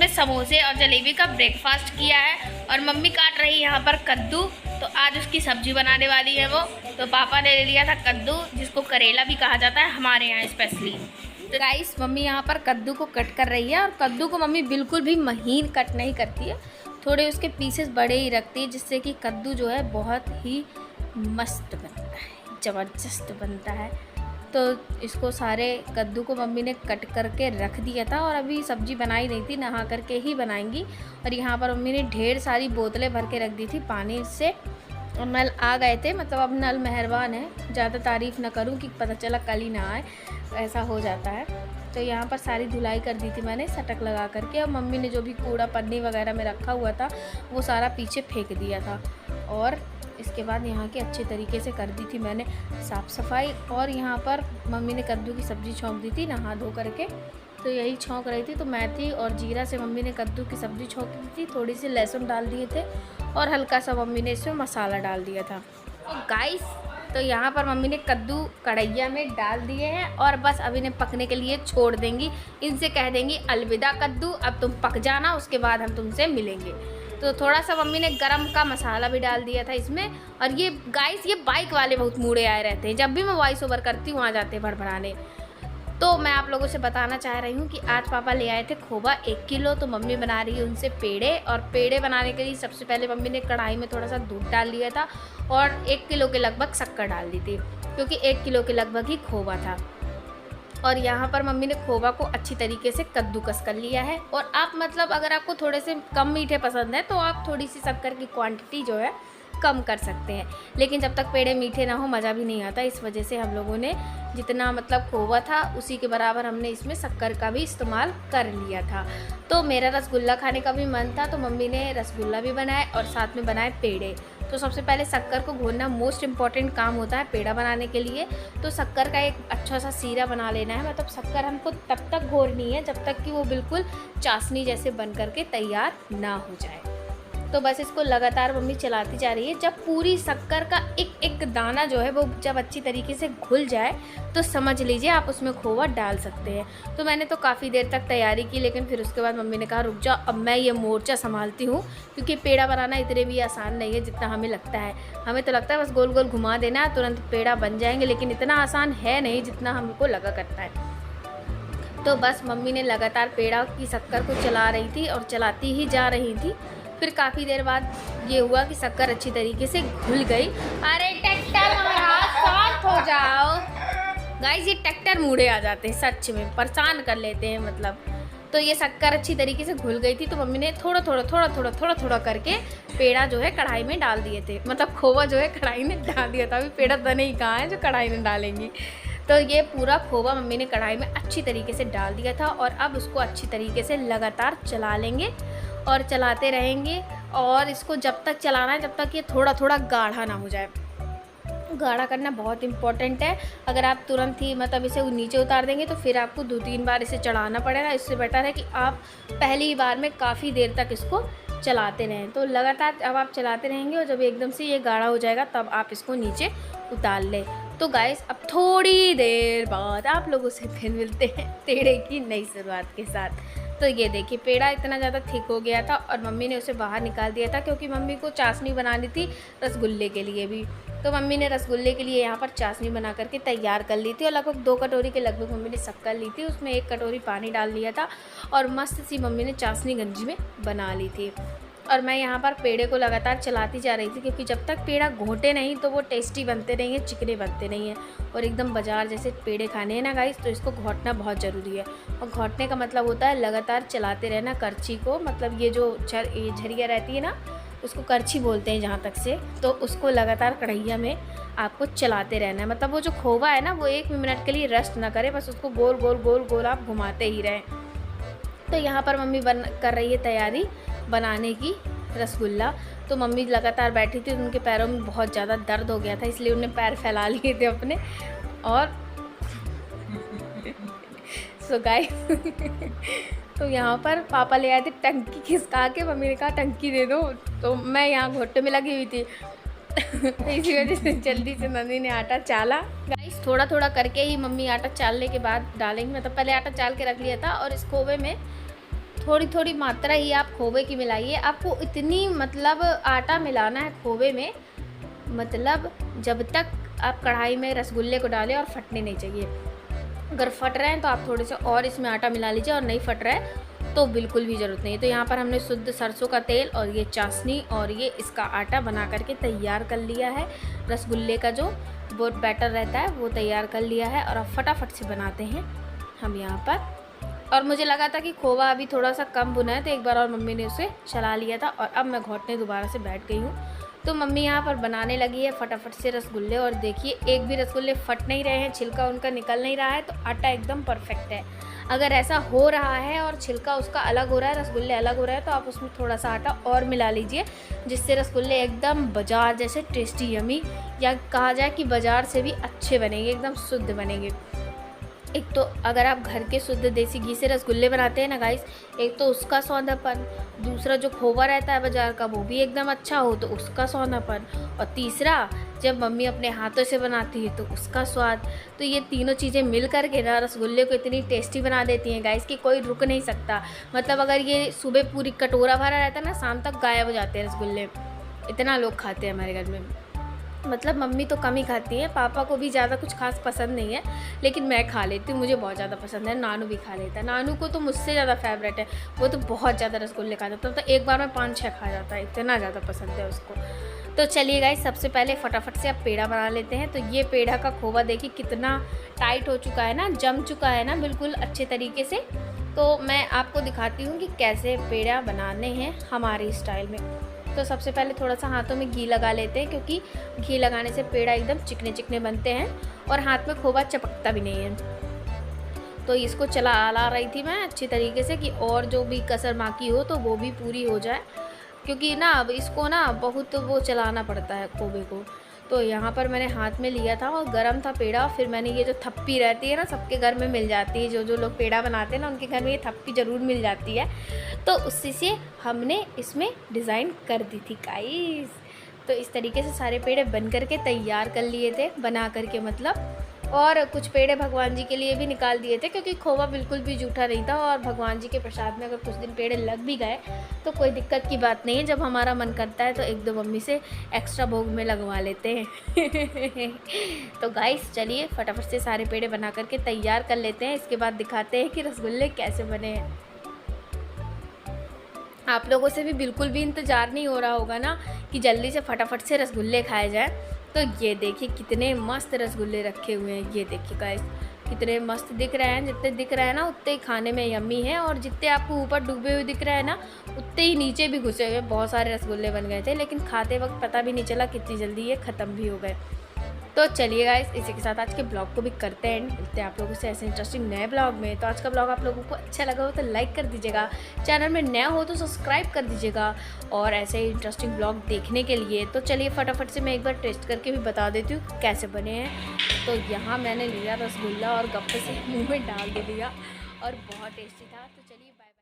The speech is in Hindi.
में समोसे और जलेबी का ब्रेकफास्ट किया है और मम्मी काट रही है यहाँ पर कद्दू। तो आज उसकी सब्जी बनाने वाली है वो। तो पापा ने ले लिया था कद्दू, जिसको करेला भी कहा जाता है हमारे यहाँ स्पेशली। तो गाइस मम्मी यहाँ पर कद्दू को कट कर रही है और कद्दू को मम्मी बिल्कुल भी महीन कट नहीं करती है, थोड़े उसके पीसेस बड़े ही रखती है, जिससे कि कद्दू जो है बहुत ही मस्त बनता है, ज़बरदस्त बनता है। तो इसको सारे कद्दू को मम्मी ने कट करके रख दिया था और अभी सब्ज़ी बनाई नहीं थी, नहा करके ही बनाएंगी। और यहाँ पर मम्मी ने ढेर सारी बोतलें भर के रख दी थी पानी से, और नल आ गए थे, मतलब अब नल मेहरबान है, ज़्यादा तारीफ़ ना करूँ कि पता चला कल ही ना आए, ऐसा हो जाता है। तो यहाँ पर सारी धुलाई कर दी थी मैंने सटक लगा करके, और मम्मी ने जो भी कूड़ा पन्नी वगैरह में रखा हुआ था वो सारा पीछे फेंक दिया था। और इसके बाद यहाँ की अच्छे तरीके से कर दी थी मैंने साफ़ सफाई। और यहाँ पर मम्मी ने कद्दू की सब्ज़ी छौंक दी थी नहा धो करके, तो यही छौंक रही थी। तो मेथी और जीरा से मम्मी ने कद्दू की सब्ज़ी छौंक दी थी, थोड़ी सी लहसुन डाल दिए थे और हल्का सा मम्मी ने इसमें मसाला डाल दिया था। और गाइस तो यहाँ पर मम्मी ने कद्दू कढ़ैया में डाल दिए हैं और बस अभी इन्हें पकने के लिए छोड़ देंगी। इनसे कह देंगी अलविदा कद्दू, अब तुम पक जाना, उसके बाद हम तुमसे मिलेंगे। तो थोड़ा सा मम्मी ने गरम का मसाला भी डाल दिया था इसमें। और ये गाइस ये बाइक वाले बहुत मूड़े आए रहते हैं, जब भी मैं वॉइस ओवर करती हूँ वहाँ जाते हैं भड़बड़ाने। तो मैं आप लोगों से बताना चाह रही हूँ कि आज पापा ले आए थे खोवा 1 किलो, तो मम्मी बना रही है उनसे पेड़े। और पेड़े बनाने के लिए सबसे पहले मम्मी ने कढ़ाई में थोड़ा सा दूध डाल लिया था और 1 किलो के लगभग शक्कर डाल दी थी, क्योंकि 1 किलो के लगभग ही खोवा था। और यहाँ पर मम्मी ने खोवा को अच्छी तरीके से कद्दूकस कर लिया है। और आप मतलब अगर आपको थोड़े से कम मीठे पसंद है तो आप थोड़ी सी शक्कर की क्वांटिटी जो है कम कर सकते हैं, लेकिन जब तक पेड़े मीठे ना हो मज़ा भी नहीं आता। इस वजह से हम लोगों ने जितना मतलब खोवा था उसी के बराबर हमने इसमें शक्कर का भी इस्तेमाल कर लिया था। तो मेरा रसगुल्ला खाने का भी मन था, तो मम्मी ने रसगुल्ला भी बनाए और साथ में बनाए पेड़े। तो सबसे पहले शक्कर को घोलना मोस्ट इम्पॉर्टेंट काम होता है पेड़ा बनाने के लिए। तो शक्कर का एक अच्छा सा सीरा बना लेना है, मतलब शक्कर हमको तब तक घोलनी है जब तक कि वो बिल्कुल चाशनी जैसे बन करके तैयार ना हो जाए। तो बस इसको लगातार मम्मी चलाती जा रही है। जब पूरी शक्कर का एक एक दाना जो है वो जब अच्छी तरीके से घुल जाए तो समझ लीजिए आप उसमें खोवा डाल सकते हैं। तो मैंने तो काफ़ी देर तक तैयारी की, लेकिन फिर उसके बाद मम्मी ने कहा रुक जाओ, अब मैं ये मोर्चा संभालती हूँ, क्योंकि पेड़ा बनाना इतने भी आसान नहीं है जितना हमें लगता है। हमें तो लगता है बस गोल गोल घुमा देना है तुरंत पेड़ा बन जाएंगे, लेकिन इतना आसान है नहीं जितना हमको लगा करता है। तो बस मम्मी ने लगातार पेड़ा की शक्कर को चला रही थी और चलाती ही जा रही थी। फिर काफ़ी देर बाद ये हुआ कि शक्कर अच्छी तरीके से घुल गई। अरे ट्रैक्टर महाराज शांत हो जाओ। गाइस ये ट्रैक्टर मूड़े आ जाते हैं, सच में परेशान कर लेते हैं मतलब। तो ये शक्कर अच्छी तरीके से घुल गई थी, तो मम्मी ने थोड़ा थोड़ा करके पेड़ा जो है कढ़ाई में डाल दिए थे, मतलब खोवा जो है कढ़ाई में डाल दिया था। अभी पेड़ा बने ही कहाँ है जो कढ़ाई में डालेंगी। तो ये पूरा खोवा मम्मी ने कढ़ाई में अच्छी तरीके से डाल दिया था और अब उसको अच्छी तरीके से लगातार चला लेंगे और चलाते रहेंगे। और इसको जब तक चलाना है जब तक ये थोड़ा थोड़ा गाढ़ा ना हो जाए। गाढ़ा करना बहुत इम्पॉर्टेंट है। अगर आप तुरंत ही मतलब इसे नीचे उतार देंगे तो फिर आपको 2-3 बार इसे चढ़ाना पड़ेगा। इससे बेटर है कि आप पहली बार में काफ़ी देर तक इसको चलाते रहें। तो लगातार अब आप चलाते रहेंगे और जब एकदम से ये गाढ़ा हो जाएगा तब आप इसको नीचे उतार लें। तो गाइस अब थोड़ी देर बाद आप लोगों से फिर मिलते हैं पेड़े की नई शुरुआत के साथ। तो ये देखिए पेड़ा इतना ज़्यादा थिक हो गया था और मम्मी ने उसे बाहर निकाल दिया था, क्योंकि मम्मी को चाशनी बनानी थी रसगुल्ले के लिए भी। तो मम्मी ने रसगुल्ले के लिए यहाँ पर चाशनी बना करके तैयार कर ली थी और लगभग 2 कटोरी के लगभग मम्मी ने शक्कर ली थी, उसमें 1 कटोरी पानी डाल लिया था और मस्त सी मम्मी ने चाशनी गंजी में बना ली थी। और मैं यहाँ पर पेड़े को लगातार चलाती जा रही थी, क्योंकि जब तक पेड़ा घोटे नहीं तो वो टेस्टी बनते नहीं हैं, चिकने बनते नहीं हैं। और एकदम बाजार जैसे पेड़े खाने हैं ना गाइस, तो इसको घोटना बहुत ज़रूरी है। और घोटने का मतलब होता है लगातार चलाते रहना करछी को, मतलब ये जो झरिया रहती है ना उसको करछी बोलते हैं जहाँ तक से, तो उसको लगातार कढ़ैया में आपको चलाते रहना है। मतलब वो जो खोवा है ना वो 1 मिनट के लिए रेस्ट ना करे, बस उसको गोल गोल गोल गोल आप घुमाते ही रहें। तो यहाँ पर मम्मी कर रही है तैयारी बनाने की रसगुल्ला। तो मम्मी लगातार बैठी थी, उनके पैरों में बहुत ज़्यादा दर्द हो गया था, इसलिए उन्हें पैर फैला लिए थे अपने। और सो गाइस तो यहाँ पर पापा ले आए थे टंकी खिसका के, मम्मी ने कहा टंकी दे दो, तो मैं यहाँ घोटे में लगी हुई थी इसी वजह से जल्दी से नंदी ने आटा चाला। गाइस थोड़ा थोड़ा करके ही मम्मी आटा चालने के बाद डालेंगी, मतलब पहले आटा चाल के रख लिया था और इस खोवे में थोड़ी थोड़ी मात्रा ही आप खोवे की मिलाइए। आपको इतनी मतलब आटा मिलाना है खोवे में, मतलब जब तक आप कढ़ाई में रसगुल्ले को डालें और फटने नहीं चाहिए। अगर फट रहे हैं तो आप थोड़े से और इसमें आटा मिला लीजिए, और नहीं फट रहा है तो बिल्कुल भी ज़रूरत नहीं है। तो यहाँ पर हमने शुद्ध सरसों का तेल और ये चाशनी और ये इसका आटा बना करके तैयार कर लिया है। रसगुल्ले का जो वो बैटर रहता है वो तैयार कर लिया है, और अब फटाफट से बनाते हैं हम यहाँ पर। और मुझे लगा था कि खोवा अभी थोड़ा सा कम भुना है, तो एक बार और मम्मी ने उसे चला लिया था, और अब मैं घोटने दोबारा से बैठ गई हूँ। तो मम्मी यहाँ पर बनाने लगी है फटाफट से रसगुल्ले, और देखिए एक भी रसगुल्ले फट नहीं रहे हैं, छिलका उनका निकल नहीं रहा है, तो आटा एकदम परफेक्ट है। अगर ऐसा हो रहा है और छिलका उसका अलग हो रहा है, रसगुल्ले अलग हो रहा है, तो आप उसमें थोड़ा सा आटा और मिला लीजिए, जिससे रसगुल्ले एकदम बाजार जैसे टेस्टी यमी, या कहा जाए कि बाज़ार से भी अच्छे बनेंगे, एकदम शुद्ध बनेंगे। एक तो अगर आप घर के शुद्ध देसी घी से रसगुल्ले बनाते हैं ना गाइस, एक तो उसका सौंधापन, दूसरा जो खोवा रहता है बाज़ार का वो भी एकदम अच्छा हो तो उसका सौंधापन, और तीसरा जब मम्मी अपने हाथों से बनाती है तो उसका स्वाद। तो ये तीनों चीज़ें मिल कर के ना रसगुल्ले को इतनी टेस्टी बना देती हैं गाइस कि कोई रुक नहीं सकता। मतलब अगर ये सुबह पूरी कटोरा भरा रहता है ना, शाम तक गायब हो जाते हैं रसगुल्ले, इतना लोग खाते हैं हमारे घर में। मतलब मम्मी तो कम ही खाती है, पापा को भी ज़्यादा कुछ खास पसंद नहीं है, लेकिन मैं खा लेती हूँ, मुझे बहुत ज़्यादा पसंद है। नानू भी खा लेता है, नानू को तो मुझसे ज़्यादा फेवरेट है, वो तो बहुत ज़्यादा रसगुल्ले खा जाता है, तो एक बार में 5-6 खा जाता है, इतना ज़्यादा पसंद है उसको। तो चलिए गाइस, सबसे पहले फटाफट से आप पेड़ा बना लेते हैं। तो ये पेड़ा का खोवा देखिए कितना टाइट हो चुका है ना, जम चुका है ना बिल्कुल अच्छे तरीके से। तो मैं आपको दिखाती हूँ कि कैसे पेड़ा बनाने हैं हमारे स्टाइल में। तो सबसे पहले थोड़ा सा हाथों में घी लगा लेते हैं, क्योंकि घी लगाने से पेड़ा एकदम चिकने चिकने बनते हैं और हाथ में खोवा चपकता भी नहीं है। तो इसको चला रही थी मैं अच्छी तरीके से कि और जो भी कसर बाकी हो तो वो भी पूरी हो जाए, क्योंकि ना अब इसको ना बहुत वो चलाना पड़ता है खोवे को। तो यहाँ पर मैंने हाथ में लिया था और गरम था पेड़ा, फिर मैंने ये जो थप्पी रहती है ना, सबके घर में मिल जाती है, जो लोग पेड़ा बनाते हैं ना उनके घर में ये थप्पी ज़रूर मिल जाती है, तो उसी से हमने इसमें डिज़ाइन कर दी थी गाइस। तो इस तरीके से सारे पेड़े बन करके तैयार कर लिए थे, बना करके मतलब। और कुछ पेड़े भगवान जी के लिए भी निकाल दिए थे, क्योंकि खोवा बिल्कुल भी जूठा नहीं था, और भगवान जी के प्रसाद में अगर कुछ दिन पेड़े लग भी गए तो कोई दिक्कत की बात नहीं है। जब हमारा मन करता है तो 1-2 मम्मी से एक्स्ट्रा भोग में लगवा लेते हैं। तो गाइस चलिए फटाफट से सारे पेड़े बना करके तैयार कर लेते हैं, इसके बाद दिखाते हैं कि रसगुल्ले कैसे बने हैं। आप लोगों से भी बिल्कुल भी इंतज़ार नहीं हो रहा होगा ना कि जल्दी से फटाफट से रसगुल्ले खाए जाए। तो ये देखिए कितने मस्त रसगुल्ले रखे हुए हैं, ये देखिए गाइस कितने मस्त दिख रहे हैं। जितने दिख रहे हैं ना उतने ही खाने में यम्मी है, और जितने आपको ऊपर डूबे हुए दिख रहे हैं ना उतने ही नीचे भी घुसे हुए बहुत सारे रसगुल्ले बन गए थे, लेकिन खाते वक्त पता भी नहीं चला कितनी जल्दी ये ख़त्म भी हो गए। तो चलिए गाइस, इसी के साथ आज के ब्लॉग को भी करते हैं, मिलते हैं आप लोगों से ऐसे इंटरेस्टिंग नए ब्लॉग में। तो आज का ब्लॉग आप लोगों को अच्छा लगा हो तो लाइक कर दीजिएगा, चैनल में नया हो तो सब्सक्राइब कर दीजिएगा, और ऐसे ही इंटरेस्टिंग ब्लॉग देखने के लिए। तो चलिए फटाफट से मैं एक बार टेस्ट करके भी बता देती हूँ कैसे बने हैं। तो यहाँ मैंने लिया रसगुल्ला और गप्पे से मुँह में डाल दिया, और बहुत टेस्टी था। तो चलिए